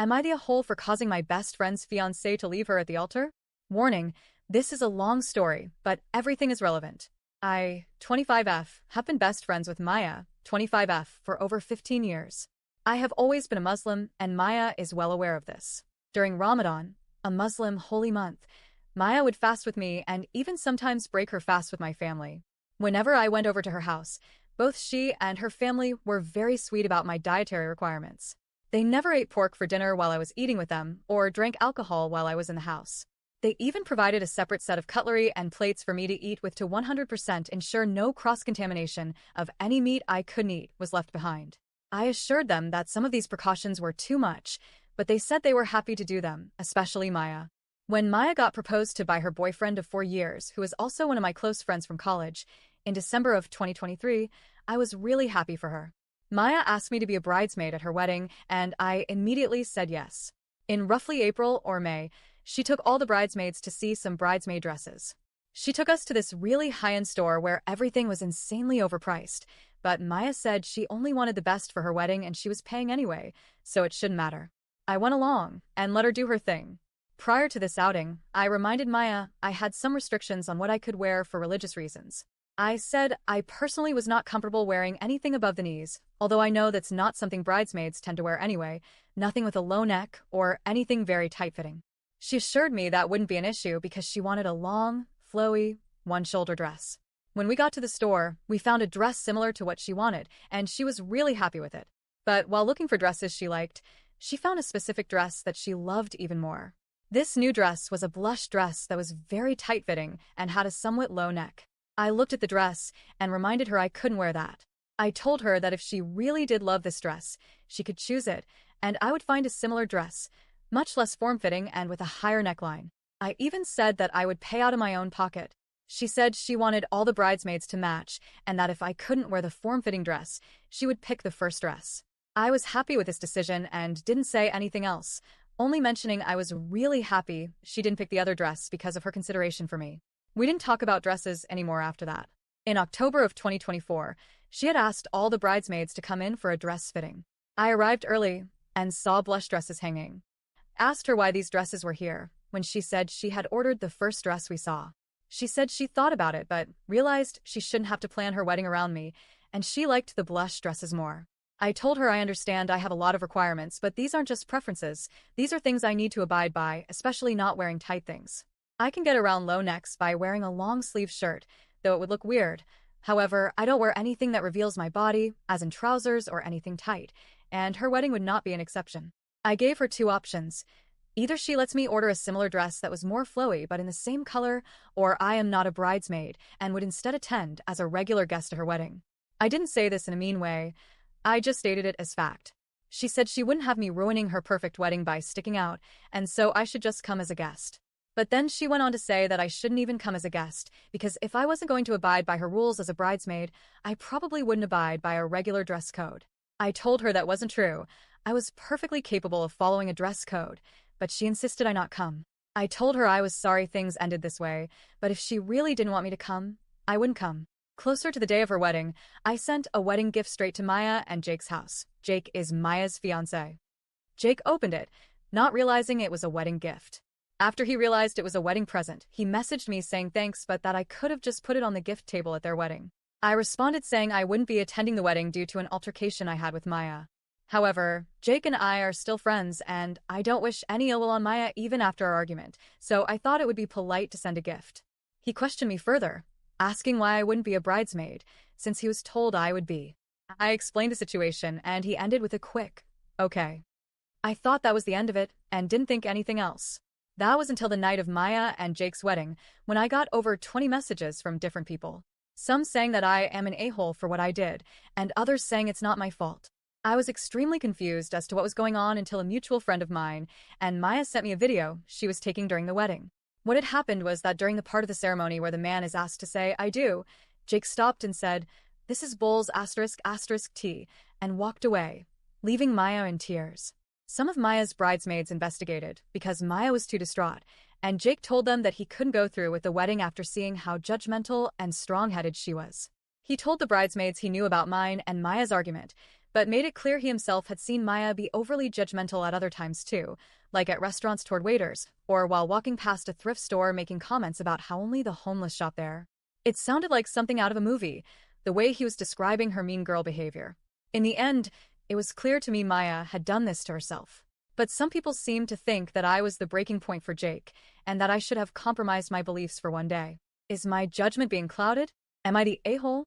Am I the a-hole for causing my best friend's fiancé to leave her at the altar? Warning, this is a long story, but everything is relevant. I, 25F, have been best friends with Maya, 25F, for over 15 years. I have always been a Muslim, and Maya is well aware of this. During Ramadan, a Muslim holy month, Maya would fast with me and even sometimes break her fast with my family. Whenever I went over to her house, both she and her family were very sweet about my dietary requirements. They never ate pork for dinner while I was eating with them or drank alcohol while I was in the house. They even provided a separate set of cutlery and plates for me to eat with to 100% ensure no cross-contamination of any meat I couldn't eat was left behind. I assured them that some of these precautions were too much, but they said they were happy to do them, especially Maya. When Maya got proposed to by her boyfriend of 4 years, who is also one of my close friends from college, in December of 2023, I was really happy for her. Maya asked me to be a bridesmaid at her wedding, and I immediately said yes. In roughly April or May, she took all the bridesmaids to see some bridesmaid dresses. She took us to this really high-end store where everything was insanely overpriced, but Maya said she only wanted the best for her wedding and she was paying anyway, so it shouldn't matter. I went along and let her do her thing. Prior to this outing, I reminded Maya I had some restrictions on what I could wear for religious reasons. I said I personally was not comfortable wearing anything above the knees, although I know that's not something bridesmaids tend to wear anyway, nothing with a low neck or anything very tight-fitting. She assured me that wouldn't be an issue because she wanted a long, flowy, one-shoulder dress. When we got to the store, we found a dress similar to what she wanted, and she was really happy with it. But while looking for dresses she liked, she found a specific dress that she loved even more. This new dress was a blush dress that was very tight-fitting and had a somewhat low neck. I looked at the dress and reminded her I couldn't wear that. I told her that if she really did love this dress, she could choose it, and I would find a similar dress, much less form-fitting and with a higher neckline. I even said that I would pay out of my own pocket. She said she wanted all the bridesmaids to match, and that if I couldn't wear the form-fitting dress, she would pick the first dress. I was happy with this decision and didn't say anything else, only mentioning I was really happy she didn't pick the other dress because of her consideration for me. We didn't talk about dresses anymore after that. In October of 2024, she had asked all the bridesmaids to come in for a dress fitting. I arrived early and saw blush dresses hanging. Asked her why these dresses were here, when she said she had ordered the first dress we saw. She said she thought about it but realized she shouldn't have to plan her wedding around me, and she liked the blush dresses more. I told her I understand I have a lot of requirements, but these aren't just preferences. These are things I need to abide by, especially not wearing tight things. I can get around low necks by wearing a long-sleeve shirt, though it would look weird. However, I don't wear anything that reveals my body, as in trousers or anything tight, and her wedding would not be an exception. I gave her two options. Either she lets me order a similar dress that was more flowy but in the same color, or I am not a bridesmaid and would instead attend as a regular guest to her wedding. I didn't say this in a mean way. I just stated it as fact. She said she wouldn't have me ruining her perfect wedding by sticking out, and so I should just come as a guest. But then she went on to say that I shouldn't even come as a guest, because if I wasn't going to abide by her rules as a bridesmaid, I probably wouldn't abide by a regular dress code. I told her that wasn't true. I was perfectly capable of following a dress code, but she insisted I not come. I told her I was sorry things ended this way, but if she really didn't want me to come, I wouldn't come. Closer to the day of her wedding, I sent a wedding gift straight to Maya and Jake's house. Jake is Maya's fiancé. Jake opened it, not realizing it was a wedding gift. After he realized it was a wedding present, he messaged me saying thanks but that I could have just put it on the gift table at their wedding. I responded saying I wouldn't be attending the wedding due to an altercation I had with Maya. However, Jake and I are still friends and I don't wish any ill will on Maya even after our argument, so I thought it would be polite to send a gift. He questioned me further, asking why I wouldn't be a bridesmaid, since he was told I would be. I explained the situation and he ended with a quick, okay. I thought that was the end of it and didn't think anything else. That was until the night of Maya and Jake's wedding, when I got over 20 messages from different people. Some saying that I am an a-hole for what I did, and others saying it's not my fault. I was extremely confused as to what was going on until a mutual friend of mine and Maya sent me a video she was taking during the wedding. What had happened was that during the part of the ceremony where the man is asked to say, I do, Jake stopped and said, this is Bulls *** T, and walked away, leaving Maya in tears. Some of Maya's bridesmaids investigated because Maya was too distraught, and Jake told them that he couldn't go through with the wedding after seeing how judgmental and strong-headed she was. He told the bridesmaids he knew about mine and Maya's argument, but made it clear he himself had seen Maya be overly judgmental at other times too, like at restaurants toward waiters, or while walking past a thrift store making comments about how only the homeless shop there. It sounded like something out of a movie, the way he was describing her mean girl behavior. In the end, it was clear to me Maya had done this to herself. But some people seemed to think that I was the breaking point for Jake, and that I should have compromised my beliefs for one day. Is my judgment being clouded? Am I the a-hole?